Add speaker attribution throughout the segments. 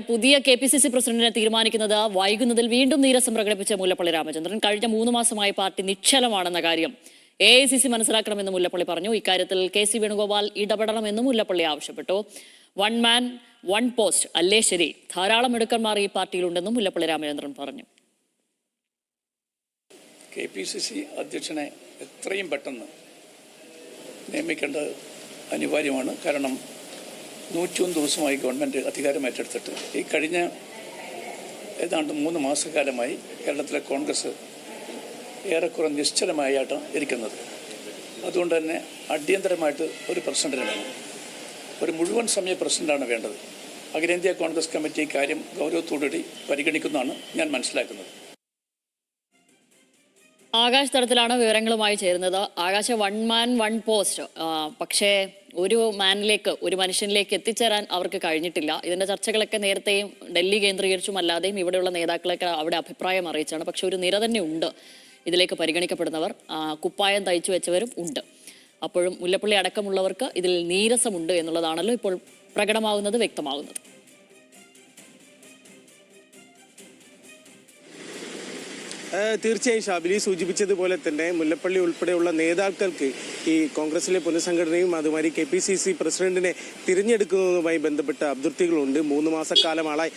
Speaker 1: പുതിയ KPCC പ്രസിഡന്റിനെ തീരുമാനിക്കുന്നത് വൈകുന്നതിൽ വീണ്ടും നീരസം പ്രകടിപ്പിച്ച മുല്ലപ്പള്ളി രാമചന്ദ്രൻ കഴിഞ്ഞ 3 മാസമായി പാർട്ടി നിശ്ചലമാണെന്ന കാര്യം AICC മനസ്സിലാക്കണമെന്ന് മുല്ലപ്പള്ളി പറഞ്ഞു. ഇക്കാര്യത്തിൽ KC വേണുഗോപാൽ ഇടപെടണമെന്നും മുല്ലപ്പള്ളി ആവശ്യപ്പെട്ടു. വൺ മാൻ വൺ പോസ്റ്റ് അല്ലേ ശരി, ധാരാളം മിടുക്കന്മാർ ഈ പാർട്ടിയിലുണ്ടെന്നും മുല്ലപ്പള്ളി രാമചന്ദ്രൻ പറഞ്ഞു.
Speaker 2: KPCC അധ്യക്ഷനെ എത്രയും പെട്ടെന്ന് നിയമിക്കേണ്ടത് അനിവാര്യമാണ്. കാരണം 101 ദിവസമായി ഗവൺമെൻറ് അധികാരം ഏറ്റെടുത്തിട്ട് ഈ കഴിഞ്ഞ ഏതാണ്ട് 3 മാസക്കാലമായി കേരളത്തിലെ കോൺഗ്രസ് ഏറെക്കുറെ നിശ്ചലമായിട്ടാണ് ഇരിക്കുന്നത്. അതുകൊണ്ട് തന്നെ അടിയന്തരമായിട്ട് ഒരു പ്രസിഡന്റിന് വേണം. ഒരു മുഴുവൻ സമയ പ്രസിഡന്റാണ് വേണ്ടത്. അഖിലേന്ത്യാ കോൺഗ്രസ് കമ്മിറ്റി കാര്യം ഗൗരവത്തോടുകൂടി പരിഗണിക്കുന്നതാണ് ഞാൻ മനസ്സിലാക്കുന്നത്.
Speaker 1: ആകാശ് തരത്തിലാണ് വിവരങ്ങളുമായി ചേരുന്നത്. ആകാശ വൺ മാൻ വൺ പോസ്റ്റ്, പക്ഷേ ഒരു മനുഷ്യനിലേക്ക് എത്തിച്ചേരാൻ അവർക്ക് കഴിഞ്ഞിട്ടില്ല. ഇതിന്റെ ചർച്ചകളൊക്കെ നേരത്തെയും ഡൽഹി കേന്ദ്രീകരിച്ചും അല്ലാതെയും ഇവിടെയുള്ള നേതാക്കളൊക്കെ അവിടെ അഭിപ്രായം അറിയിച്ചാണ്. പക്ഷെ ഒരു നിര തന്നെ ഉണ്ട് ഇതിലേക്ക് പരിഗണിക്കപ്പെടുന്നവർ. കുപ്പായം തയ്ച്ചു വെച്ചവരും ഉണ്ട്. അപ്പോഴും മുല്ലപ്പള്ളി അടക്കമുള്ളവർക്ക് ഇതിൽ നീരസമുണ്ട് എന്നുള്ളതാണല്ലോ ഇപ്പോൾ പ്രകടമാകുന്നത്, വ്യക്തമാകുന്നത്.
Speaker 3: തീർച്ചയായും ഷാബിലി സൂചിപ്പിച്ചതുപോലെ തന്നെ മുല്ലപ്പള്ളി ഉൾപ്പെടെയുള്ള നേതാക്കൾക്ക് ഈ കോൺഗ്രസിലെ പുനഃസംഘടനയും അതുമാതിരി KPCC പ്രസിഡന്റിനെ തിരഞ്ഞെടുക്കുന്നതുമായി ബന്ധപ്പെട്ട അഭ്യർത്ഥികളുണ്ട്. 3 മാസക്കാലമായി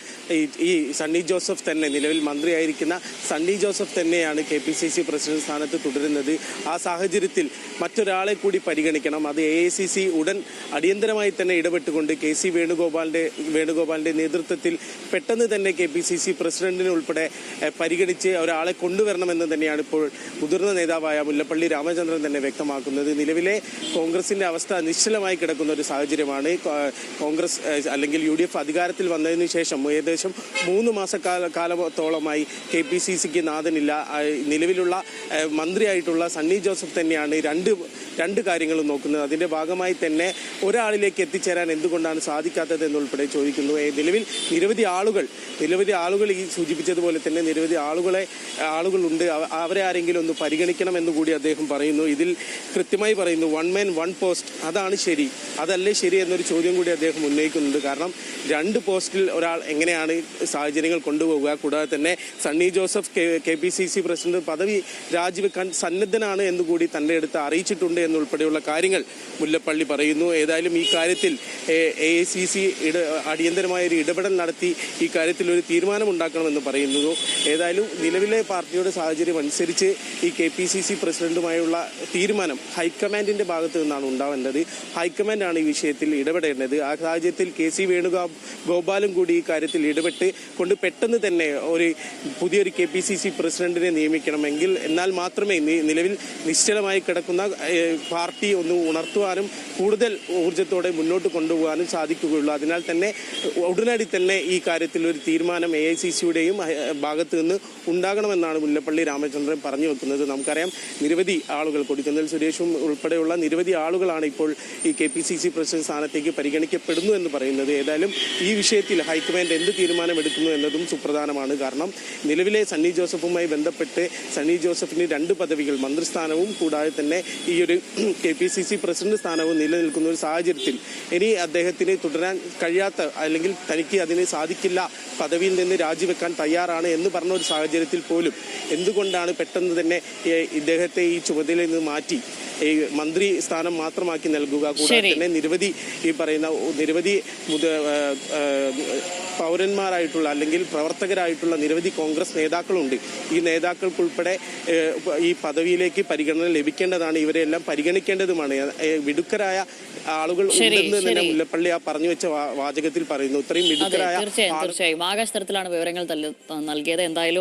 Speaker 3: ഈ സണ്ണി ജോസഫ് തന്നെ, നിലവിൽ മന്ത്രിയായിരിക്കുന്ന സണ്ണി ജോസഫ് തന്നെയാണ് KPCC പ്രസിഡന്റ് സ്ഥാനത്ത് തുടരുന്നത്. ആ സാഹചര്യത്തിൽ മറ്റൊരാളെ കൂടി പരിഗണിക്കണം. അത് AICC ഉടൻ അടിയന്തരമായി തന്നെ ഇടപെട്ടുകൊണ്ട് KC വേണുഗോപാലിന്റെ നേതൃത്വത്തിൽ പെട്ടെന്ന് തന്നെ KPCC പ്രസിഡന്റിനെ ഉൾപ്പെടെ പരിഗണിച്ച് ഒരാളെ കൊണ്ടുവരണമെന്ന് തന്നെയാണ് ഇപ്പോൾ മുതിർന്ന നേതാവായ മുല്ലപ്പള്ളി രാമചന്ദ്രൻ തന്നെ വ്യക്തമാക്കുന്നത്. നിലവിലെ കോൺഗ്രസിന്റെ അവസ്ഥ നിശ്ചലമായി കിടക്കുന്ന ഒരു സാഹചര്യമാണ്. കോൺഗ്രസ് അല്ലെങ്കിൽ UDF അധികാരത്തിൽ വന്നതിന് ശേഷം ഏകദേശം 3 മാസക്കാലത്തോളമായി KPCCക്ക് നാഥനില്ല. നിലവിലുള്ള മന്ത്രിയായിട്ടുള്ള സണ്ണി ജോസഫ് തന്നെയാണ് രണ്ട് കാര്യങ്ങളും നോക്കുന്നത്. അതിന്റെ ഭാഗമായി തന്നെ ഒരാളിലേക്ക് എത്തിച്ചേരാൻ എന്തുകൊണ്ടാണ് സാധിക്കാത്തത് എന്നുൾപ്പെടെ ചോദിക്കുന്നു. നിലവിൽ നിരവധി ആളുകൾ ഈ സൂചിപ്പിച്ചതുപോലെ തന്നെ നിരവധി ആളുകളുണ്ട്. അവരെ ആരെങ്കിലും ഒന്ന് പരിഗണിക്കണം എന്ന് കൂടി അദ്ദേഹം പറയുന്നു. ഇതിൽ കൃത്യമായി പറയുന്നു വൺ മാൻ വൺ പോസ്റ്റ്, അതാണ് ശരി, അതല്ലേ ശരി എന്നൊരു ചോദ്യം കൂടി അദ്ദേഹം ഉന്നയിക്കുന്നുണ്ട്. കാരണം 2 പോസ്റ്റിൽ ഒരാൾ എങ്ങനെയാണ് സാഹചര്യങ്ങൾ കൊണ്ടുപോകുക? കൂടാതെ തന്നെ സണ്ണി ജോസഫ് KPCC പ്രസിഡന്റ് പദവി രാജിവെക്കാൻ സന്നദ്ധനാണ് എന്നുകൂടി തന്റെ അടുത്ത് അറിയിച്ചിട്ടുണ്ട് എന്നുൾപ്പെടെയുള്ള കാര്യങ്ങൾ മുല്ലപ്പള്ളി പറയുന്നു. ഏതായാലും ഈ കാര്യത്തിൽ AICC അടിയന്തരമായ ഒരു ഇടപെടൽ നടത്തി ഈ കാര്യത്തിൽ ഒരു തീരുമാനം ഉണ്ടാക്കണമെന്ന് പറയുന്നു. ഏതായാലും നിലവിലെ പാർട്ടിയുടെ സാഹചര്യം അനുസരിച്ച് ഈ KPCC പ്രസിഡന്റുമായുള്ള തീരുമാനം ഹൈക്കമാൻഡിന്റെ ഭാഗത്തു നിന്നാണ് ഉണ്ടാവേണ്ടത്. ഹൈക്കമാൻഡാണ് ഈ വിഷയത്തിൽ ഇടപെടേണ്ടത്. ആ സാഹചര്യത്തിൽ KC വേണുഗോപാലും കൂടി ഈ കാര്യത്തിൽ ഇടപെട്ട് കൊണ്ട് പെട്ടെന്ന് തന്നെ പുതിയൊരു KPCC പ്രസിഡന്റിനെ നിയമിക്കണമെങ്കിൽ എന്നാൽ മാത്രമേ നിലവിൽ നിശ്ചലമായി കിടക്കുന്ന പാർട്ടി ഒന്ന് ഉണർത്തുവാനും കൂടുതൽ ഊർജ്ജത്തോടെ മുന്നോട്ട് കൊണ്ടുപോകാനും സാധിക്കുകയുള്ളൂ. അതിനാൽ തന്നെ ഉടനടി തന്നെ ഈ കാര്യത്തിൽ ഒരു തീരുമാനം AICCയുടെയും ഭാഗത്ത് നിന്ന് ഉണ്ടാകണമെന്നാണ് മുല്ലപ്പള്ളി രാമചന്ദ്രൻ പറഞ്ഞു വെക്കുന്നത്. നമുക്കറിയാം നിരവധി ആളുകൾ, കൊടിക്കുന്നിൽ സുരേഷും ഉൾപ്പെടെയുള്ള നിരവധി ആളുകളാണ് ഇപ്പോൾ ഈ KPCC പ്രസിഡന്റ് സ്ഥാനത്തേക്ക് പരിഗണിക്കപ്പെടുന്നു എന്ന് പറയുന്നത്. ഏതായാലും ഈ വിഷയത്തിൽ ഹൈക്കമാൻഡ് എന്ത് തീരുമാനമെടുക്കുന്നു എന്നതും സുപ്രധാനമാണ്. കാരണം നിലവിലെ സണ്ണി ജോസഫുമായി ബന്ധപ്പെട്ട് സണ്ണി ജോസഫിന് 2 പദവികൾ, മന്ത്രിസ്ഥാനവും കൂടാതെ തന്നെ ഈ ഒരു KPCC പ്രസിഡന്റ് സ്ഥാനവും നിലനിൽക്കുന്ന ഒരു സാഹചര്യത്തിൽ ഇനി അദ്ദേഹത്തിന് തുടരാൻ കഴിയാത്ത അല്ലെങ്കിൽ തനിക്ക് അതിന് സാധിക്കില്ല, പദവിയിൽ നിന്ന് രാജിവെക്കാൻ തയ്യാറാണ് എന്ന് പറഞ്ഞ ഒരു സാഹചര്യത്തിൽ പോലും എന്തുകൊണ്ടാണ് പെട്ടെന്ന് തന്നെ ഇദ്ദേഹത്തെ ഈ ചുമതലയിൽ നിന്ന് മാറ്റി ഈ മന്ത്രി സ്ഥാനം മാത്രമാക്കി നൽകുക? കൂടാതെ തന്നെ നിരവധി പൗരന്മാരായിട്ടുള്ള അല്ലെങ്കിൽ പ്രവർത്തകരായിട്ടുള്ള നിരവധി കോൺഗ്രസ് നേതാക്കളുണ്ട്. ഈ നേതാക്കൾക്കുൾപ്പെടെ ഈ പദവിയിലേക്ക് പരിഗണന ലഭിക്കേണ്ടതാണ്. ഇവരെല്ലാം പരിഗണിക്കേണ്ടതുമാണ്. മിടുക്കരായ ആളുകൾ ഉണ്ടെന്ന് തന്നെ മുല്ലപ്പള്ളി പറഞ്ഞു വെച്ച വാചകത്തിൽ പറയുന്നു. ഇത്രയും മിടുക്കരായ
Speaker 1: തീർച്ചയായും ആകാശ് തരത്തിലാണ് വിവരങ്ങൾ നൽകിയത്. എന്തായാലും